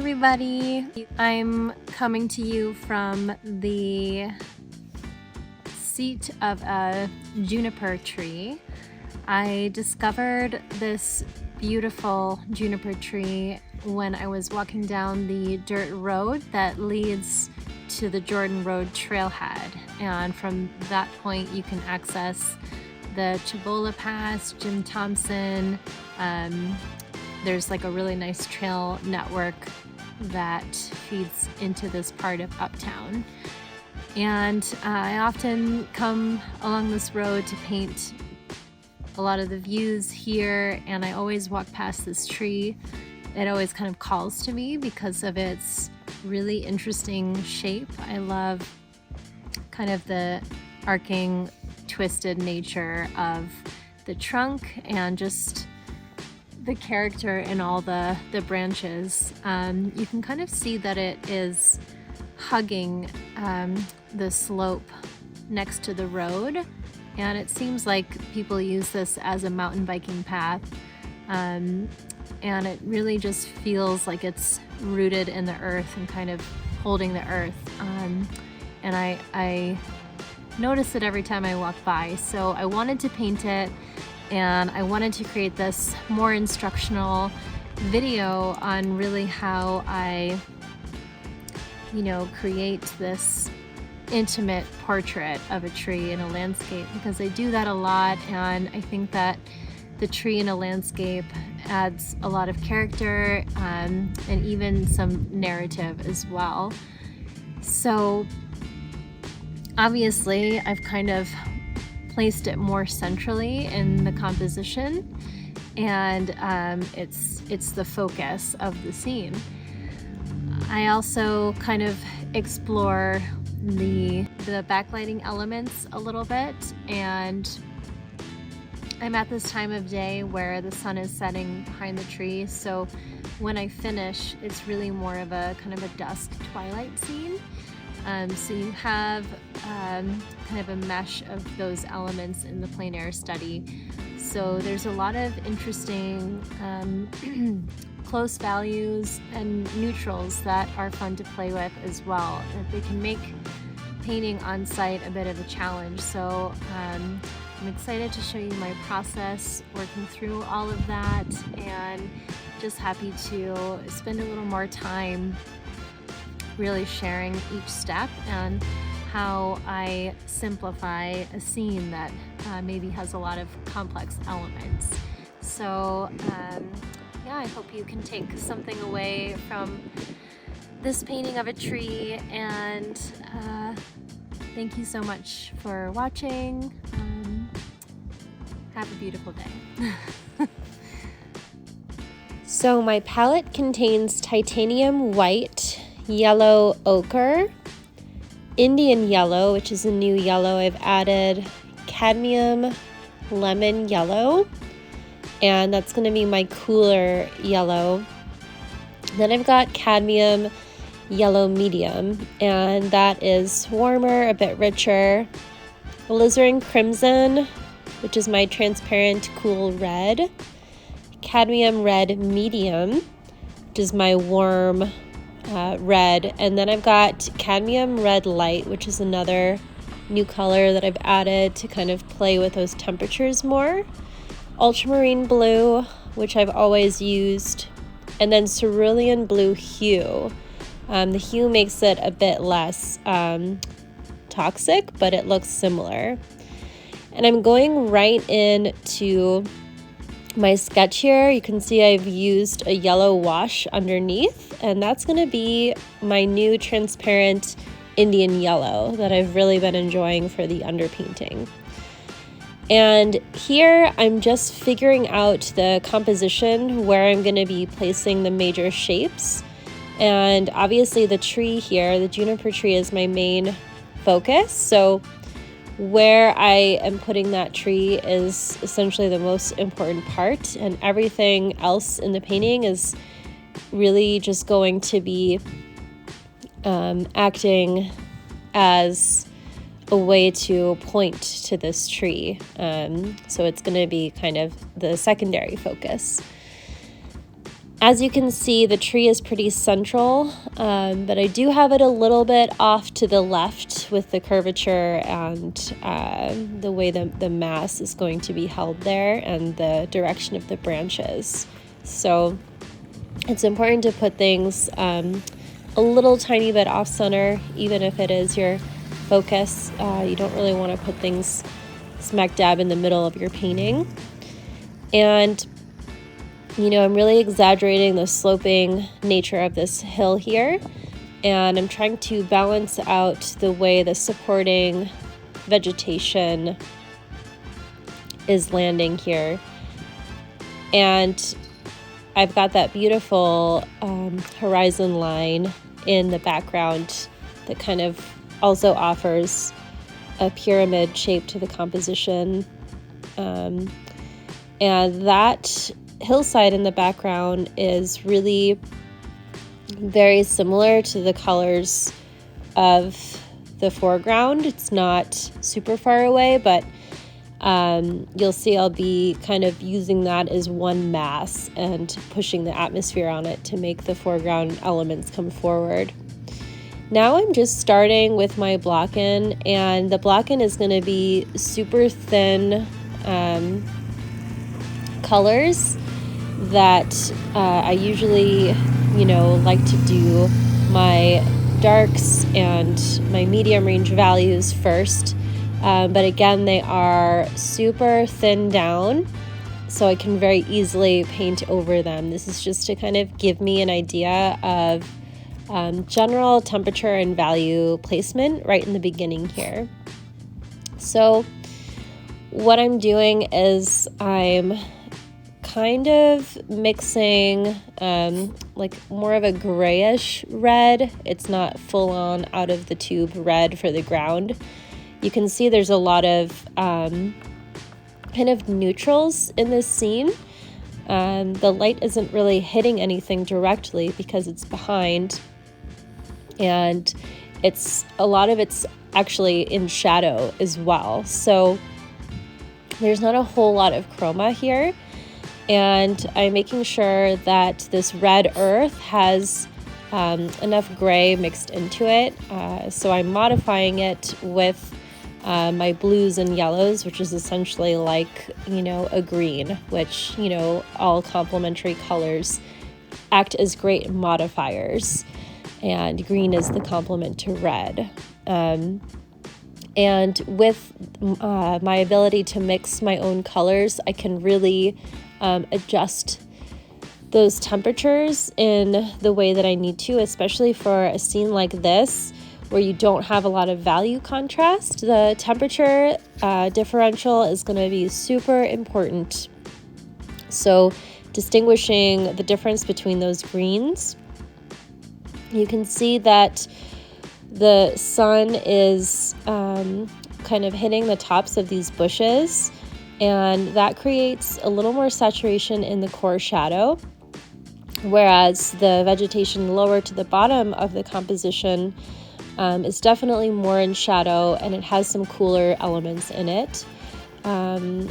everybody. I'm coming to you from the seat of a juniper tree. I discovered this beautiful juniper tree when I was walking down the dirt road that leads to the Jordan Road trailhead, and from that point you can access the Chabola Pass, Jim Thompson. There's like a really nice trail network that feeds into this part of Uptown. And I often come along this road to paint a lot of the views here, and I always walk past this tree. It always kind of calls to me because of its really interesting shape. I love kind of the arcing, twisted nature of the trunk and just the character in all the branches. You can kind of see that it is hugging the slope next to the road, and it seems like people use this as a mountain biking path, and it really just feels like it's rooted in the earth and kind of holding the earth, and I notice it every time I walk by. So I wanted to paint it, and I wanted to create this more instructional video on really how I, create this intimate portrait of a tree in a landscape, because I do that a lot, and I think that the tree in a landscape adds a lot of character and even some narrative as well. So obviously I've kind of placed it more centrally in the composition, and it's the focus of the scene. I also kind of explore the backlighting elements a little bit, and I'm at this time of day where the sun is setting behind the tree, so when I finish, it's really more of a kind of a dusk twilight scene. So you have kind of a mesh of those elements in the plein air study. So there's a lot of interesting close values and neutrals that are fun to play with as well. They can make painting on site a bit of a challenge. So I'm excited to show you my process working through all of that, and just happy to spend a little more time really sharing each step and how I simplify a scene that maybe has a lot of complex elements. So yeah, I hope you can take something away from this painting of a tree, and thank you so much for watching. Have a beautiful day. So my palette contains titanium white, yellow ochre, Indian yellow, which is a new yellow I've added, cadmium lemon yellow, and that's going to be my cooler yellow. Then I've got cadmium yellow medium, and that is warmer, a bit richer. Alizarin crimson, which is my transparent cool red. Cadmium red medium, which is my warm red. And then I've got cadmium red light, which is another new color that I've added to kind of play with those temperatures more. Ultramarine blue, which I've always used, and then cerulean blue hue. The hue makes it a bit less toxic, but it looks similar. And I'm going right into my sketch here. You can see I've used a yellow wash underneath, and that's going to be my new transparent Indian yellow that I've really been enjoying for the underpainting. And here I'm just figuring out the composition where I'm going to be placing the major shapes. And obviously the tree here, the juniper tree, is my main focus. So where I am putting that tree is essentially the most important part, and everything else in the painting is really just going to be acting as a way to point to this tree. So it's going to be kind of the secondary focus. As you can see, the tree is pretty central, but I do have it a little bit off to the left with the curvature and the way the mass is going to be held there and the direction of the branches. So it's important to put things a little tiny bit off center, even if it is your focus. You don't really want to put things smack dab in the middle of your painting. And I'm really exaggerating the sloping nature of this hill here, and I'm trying to balance out the way the supporting vegetation is landing here. And I've got that beautiful horizon line in the background that kind of also offers a pyramid shape to the composition. And that hillside in the background is really very similar to the colors of the foreground. It's not super far away, but you'll see I'll be kind of using that as one mass and pushing the atmosphere on it to make the foreground elements come forward. Now I'm just starting with my block-in, and the block-in is going to be super thin colors that I usually, like to do my darks and my medium range values first. But again, they are super thin down, so I can very easily paint over them. This is just to kind of give me an idea of general temperature and value placement right in the beginning here. So what I'm doing is I'm kind of mixing like more of a grayish red. It's not full on out of the tube red for the ground. You can see there's a lot of kind of neutrals in this scene. The light isn't really hitting anything directly because it's behind, and a lot of it's actually in shadow as well. So there's not a whole lot of chroma here. And I'm making sure that this red earth has enough gray mixed into it. So I'm modifying it with my blues and yellows, which is essentially like, a green, which, all complementary colors act as great modifiers. And green is the complement to red. And with my ability to mix my own colors, I can really adjust those temperatures in the way that I need to, especially for a scene like this where you don't have a lot of value contrast. The temperature differential is going to be super important. So distinguishing the difference between those greens, you can see that the sun is kind of hitting the tops of these bushes, and that creates a little more saturation in the core shadow, whereas the vegetation lower to the bottom of the composition is definitely more in shadow, and it has some cooler elements in it. And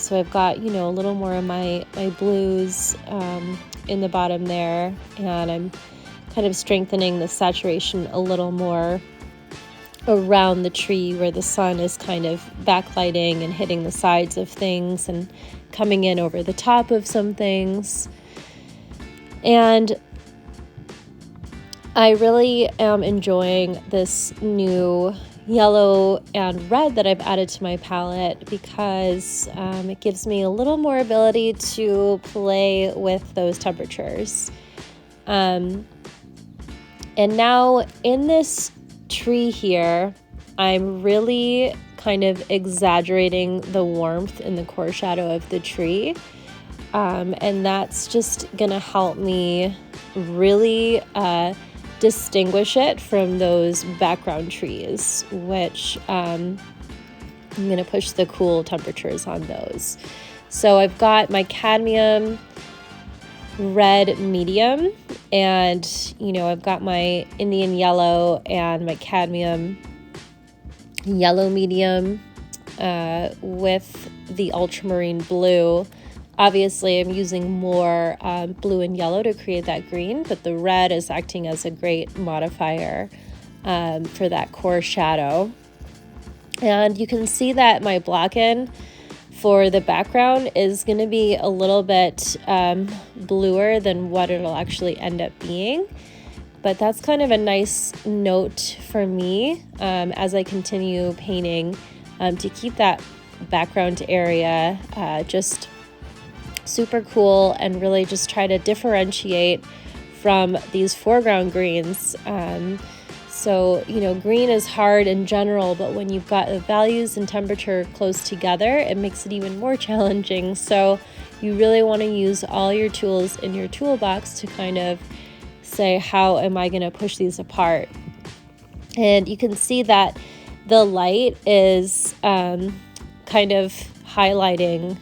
so I've got, a little more of my blues in the bottom there, and I'm kind of strengthening the saturation a little more around the tree where the sun is kind of backlighting and hitting the sides of things and coming in over the top of some things. And I really am enjoying this new yellow and red that I've added to my palette because it gives me a little more ability to play with those temperatures. And now in this tree here, I'm really kind of exaggerating the warmth in the core shadow of the tree. And that's just gonna help me really distinguish it from those background trees, which I'm gonna push the cool temperatures on those. So I've got my cadmium red medium, and I've got my Indian yellow and my cadmium yellow medium with the ultramarine blue Obviously, I'm using more blue and yellow to create that green, but the red is acting as a great modifier for that core shadow. And you can see that my block-in for the background is going to be a little bit bluer than what it'll actually end up being. But that's kind of a nice note for me as I continue painting to keep that background area just super cool and really just try to differentiate from these foreground greens. So, you know, green is hard in general, but when you've got the values and temperature close together, it makes it even more challenging. So you really want to use all your tools in your toolbox to kind of say, how am I going to push these apart? And you can see that the light is kind of highlighting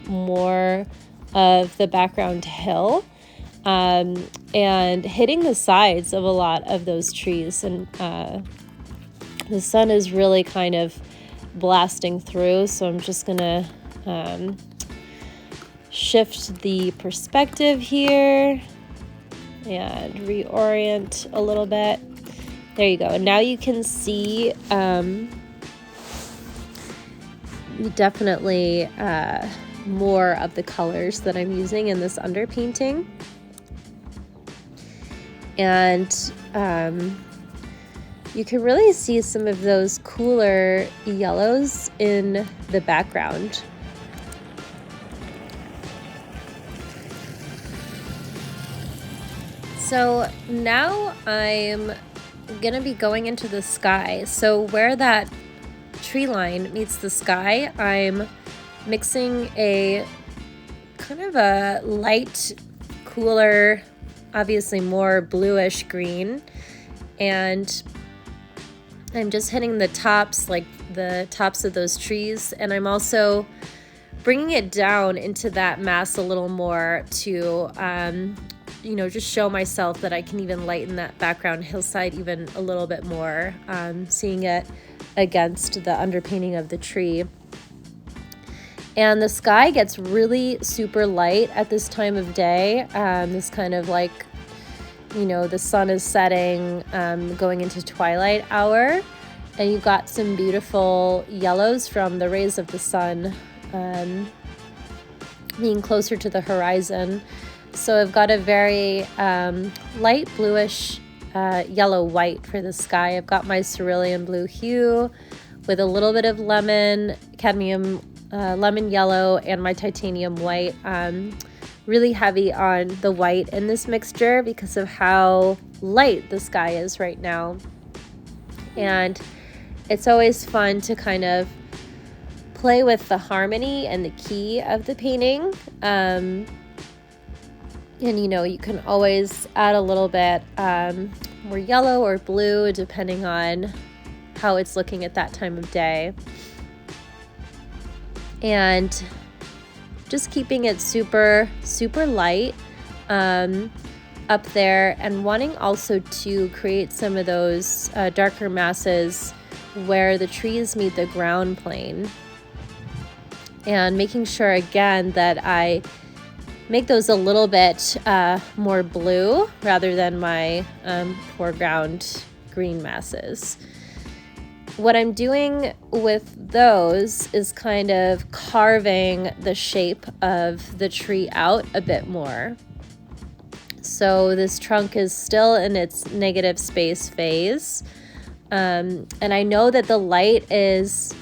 more of the background hill and hitting the sides of a lot of those trees. And the sun is really kind of blasting through, so I'm just gonna shift the perspective here and reorient a little bit. There you go. And now you can see definitely more of the colors that I'm using in this underpainting. And you can really see some of those cooler yellows in the background. So now I'm gonna be going into the sky. So where that tree line meets the sky, I'm mixing a kind of a light, cooler, obviously more bluish green, and I'm just hitting the tops, like the tops of those trees, and I'm also bringing it down into that mass a little more to you know, just show myself that I can even lighten that background hillside even a little bit more, seeing it against the underpainting of the tree. And the sky gets really super light at this time of day. This kind of like, you know, the sun is setting, going into twilight hour, and you've got some beautiful yellows from the rays of the sun being closer to the horizon. So I've got a very light bluish yellow-white for the sky. I've got my cerulean blue hue with a little bit of lemon, cadmium, lemon yellow, and my titanium white. Really heavy on the white in this mixture because of how light the sky is right now. And it's always fun to kind of play with the harmony and the key of the painting. And you know, you can always add a little bit more yellow or blue depending on how it's looking at that time of day. And just keeping it super, super light up there, and wanting also to create some of those darker masses where the trees meet the ground plane. And making sure again that I make those a little bit more blue rather than my foreground green masses. What I'm doing with those is kind of carving the shape of the tree out a bit more. So this trunk is still in its negative space phase. And I know that the light is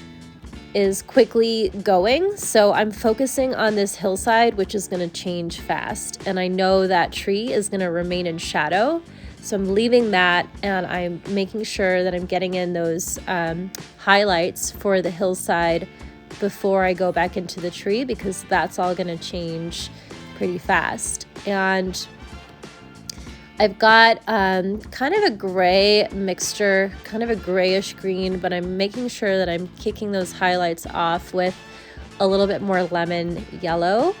quickly going, so I'm focusing on this hillside, which is going to change fast, and I know that tree is going to remain in shadow, so I'm leaving that, and I'm making sure that I'm getting in those highlights for the hillside before I go back into the tree, because that's all going to change pretty fast. And I've got kind of a gray mixture, kind of a grayish green, but I'm making sure that I'm kicking those highlights off with a little bit more lemon yellow.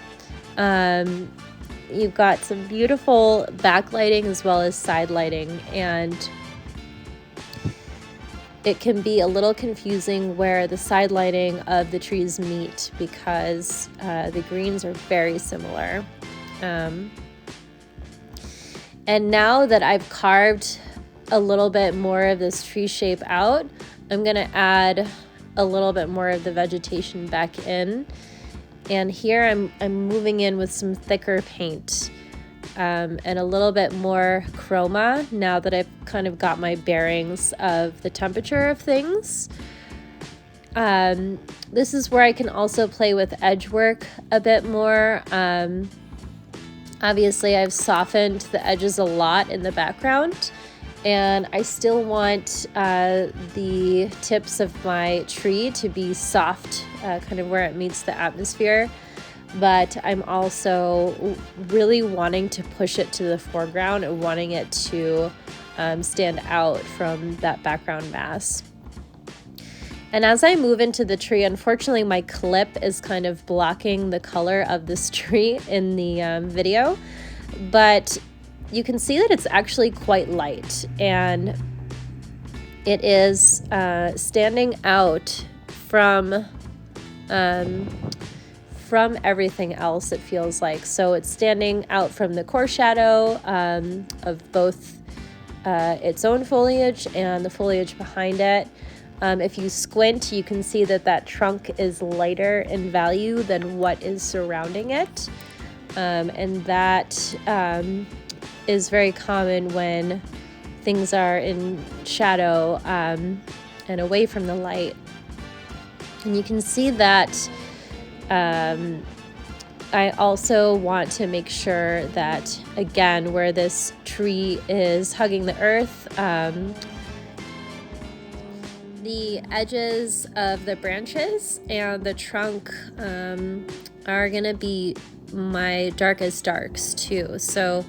You've got some beautiful backlighting as well as side lighting, and it can be a little confusing where the side lighting of the trees meet because the greens are very similar. And now that I've carved a little bit more of this tree shape out, I'm gonna add a little bit more of the vegetation back in. And here I'm moving in with some thicker paint and a little bit more chroma now that I've kind of got my bearings of the temperature of things. This is where I can also play with edge work a bit more. Obviously, I've softened the edges a lot in the background, and I still want the tips of my tree to be soft, kind of where it meets the atmosphere. But I'm also really wanting to push it to the foreground and wanting it to stand out from that background mass. And as I move into the tree, unfortunately my clip is kind of blocking the color of this tree in the video, but you can see that it's actually quite light, and it is standing out from everything else, it feels like. So it's standing out from the core shadow of both its own foliage and the foliage behind it. If you squint, you can see that that trunk is lighter in value than what is surrounding it. And that is very common when things are in shadow and away from the light. And you can see that I also want to make sure that, again, where this tree is hugging the earth, the edges of the branches and the trunk are gonna be my darkest darks too. So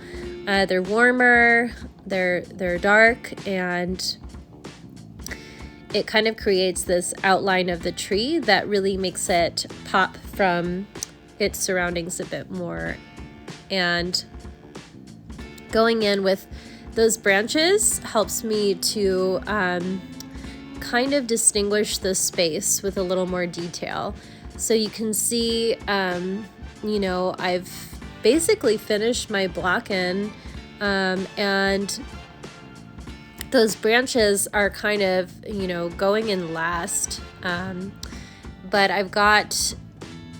they're warmer, they're dark, and it kind of creates this outline of the tree that really makes it pop from its surroundings a bit more. And going in with those branches helps me to kind of distinguish the space with a little more detail. So you can see, you know, I've basically finished my block in, and those branches are kind of, you know, going in last, but I've got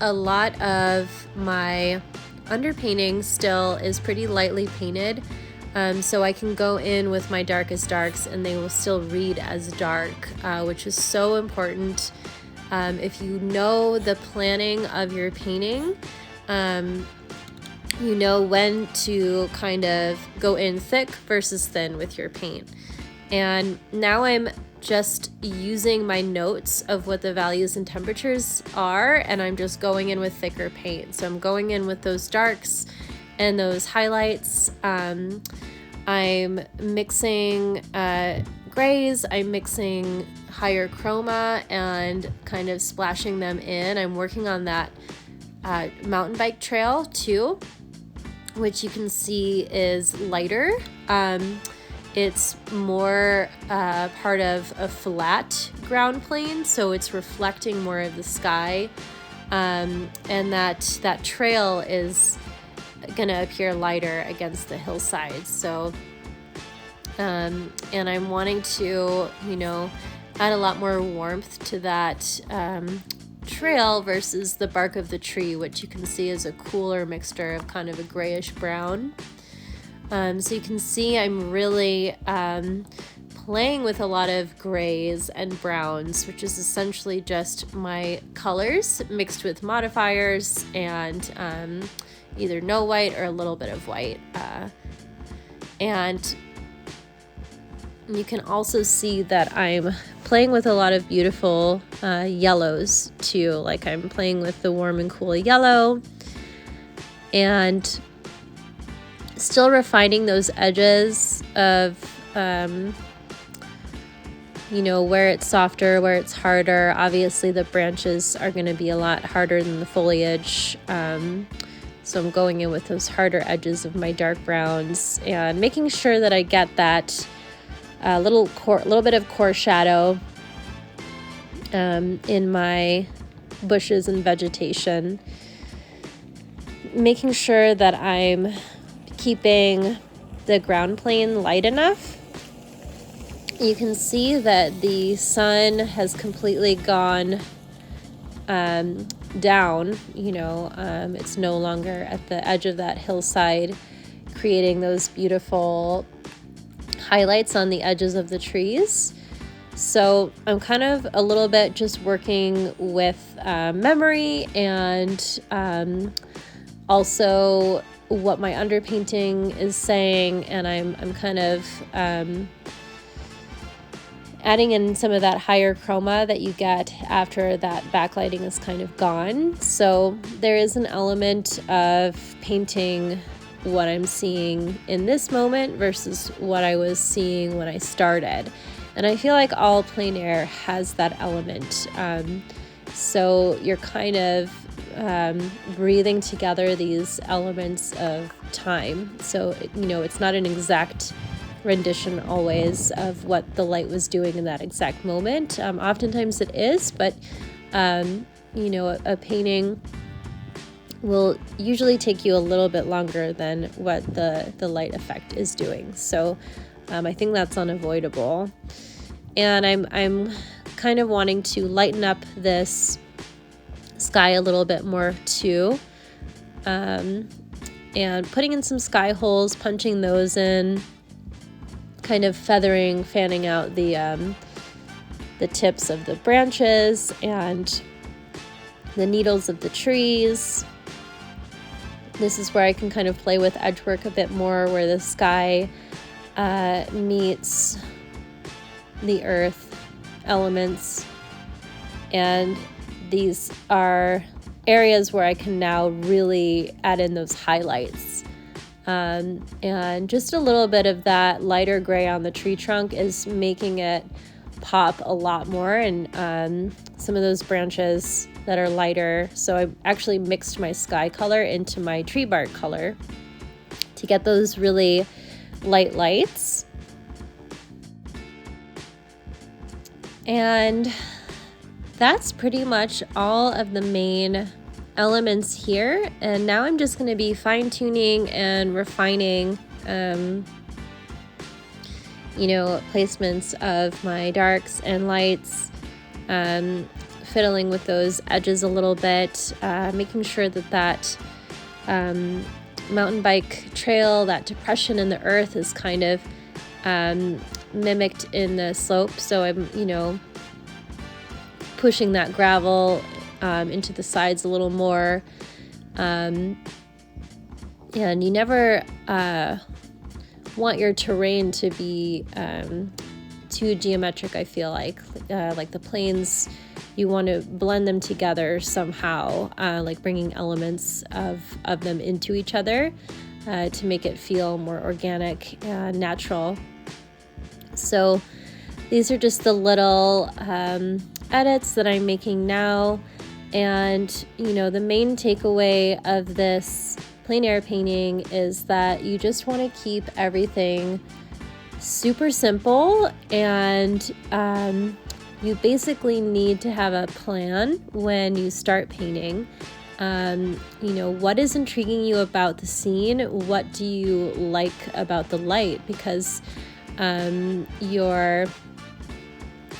a lot of my underpainting still is pretty lightly painted, so I can go in with my darkest darks and they will still read as dark, which is so important. If you know the planning of your painting, you know when to kind of go in thick versus thin with your paint. And now I'm just using my notes of what the values and temperatures are, and I'm just going in with thicker paint. So I'm going in with those darks and those highlights. I'm mixing grays, I'm mixing higher chroma and kind of splashing them in. I'm working on that mountain bike trail too, which you can see is lighter. It's more part of a flat ground plane, so it's reflecting more of the sky, and that trail is gonna appear lighter against the hillside. So and I'm wanting to, you know, add a lot more warmth to that trail versus the bark of the tree, which you can see is a cooler mixture of kind of a grayish brown. So you can see I'm really playing with a lot of grays and browns, which is essentially just my colors mixed with modifiers and either no white or a little bit of white. And you can also see that I'm playing with a lot of beautiful yellows too. Like I'm playing with the warm and cool yellow and still refining those edges of, you know, where it's softer, where it's harder. Obviously the branches are going to be a lot harder than the foliage. So I'm going in with those harder edges of my dark browns and making sure that I get that a little bit of core shadow in my bushes and vegetation, making sure that I'm keeping the ground plane light enough. You can see that the sun has completely gone down, it's no longer at the edge of that hillside, creating those beautiful highlights on the edges of the trees. So I'm kind of a little bit just working with memory and also what my underpainting is saying, and I'm kind of adding in some of that higher chroma that you get after that backlighting is kind of gone. So there is an element of painting what I'm seeing in this moment versus what I was seeing when I started. And I feel like all plein air has that element. So you're kind of breathing together these elements of time. So, it's not an exact rendition always of what the light was doing in that exact moment. Oftentimes it is, but a painting will usually take you a little bit longer than what the light effect is doing. So I think that's unavoidable. And I'm kind of wanting to lighten up this sky a little bit more too. And putting in some sky holes, punching those in, kind of fanning out the tips of the branches and the needles of the trees. This is where I can kind of play with edge work a bit more, where the sky meets the earth elements. And these are areas where I can now really add in those highlights. And just a little bit of that lighter gray on the tree trunk is making it pop a lot more, and some of those branches that are lighter. So I actually mixed my sky color into my tree bark color to get those really light lights. And that's pretty much all of the main elements here. And now I'm just going to be fine-tuning and refining placements of my darks and lights, fiddling with those edges a little bit, making sure that mountain bike trail, that depression in the earth is kind of mimicked in the slope. So I'm pushing that gravel into the sides a little more. And you never want your terrain to be too geometric, I feel like the plains, you want to blend them together somehow, like bringing elements of them into each other to make it feel more organic and natural. So these are just the little edits that I'm making now. And, the main takeaway of this plein air painting is that you just want to keep everything super simple, and you basically need to have a plan when you start painting. What is intriguing you about the scene? What do you like about the light? Because your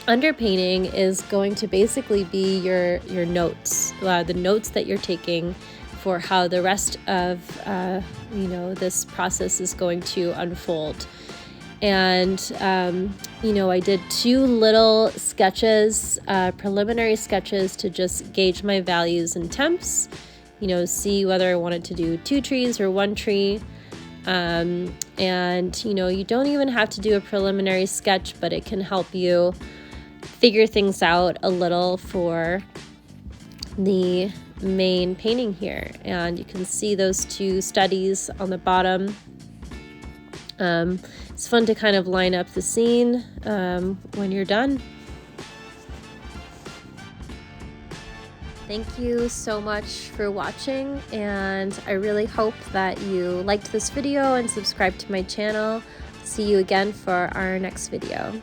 underpainting is going to basically be your notes, the notes that you're taking for how the rest of this process is going to unfold. And I did 2 little sketches, preliminary sketches, to just gauge my values and temps, see whether I wanted to do 2 trees or 1 tree. And you don't even have to do a preliminary sketch, but it can help you figure things out a little for the main painting here. And you can see those 2 studies on the bottom. It's fun to kind of line up the scene when you're done. Thank you so much for watching, and I really hope that you liked this video and subscribed to my channel See you again for our next video.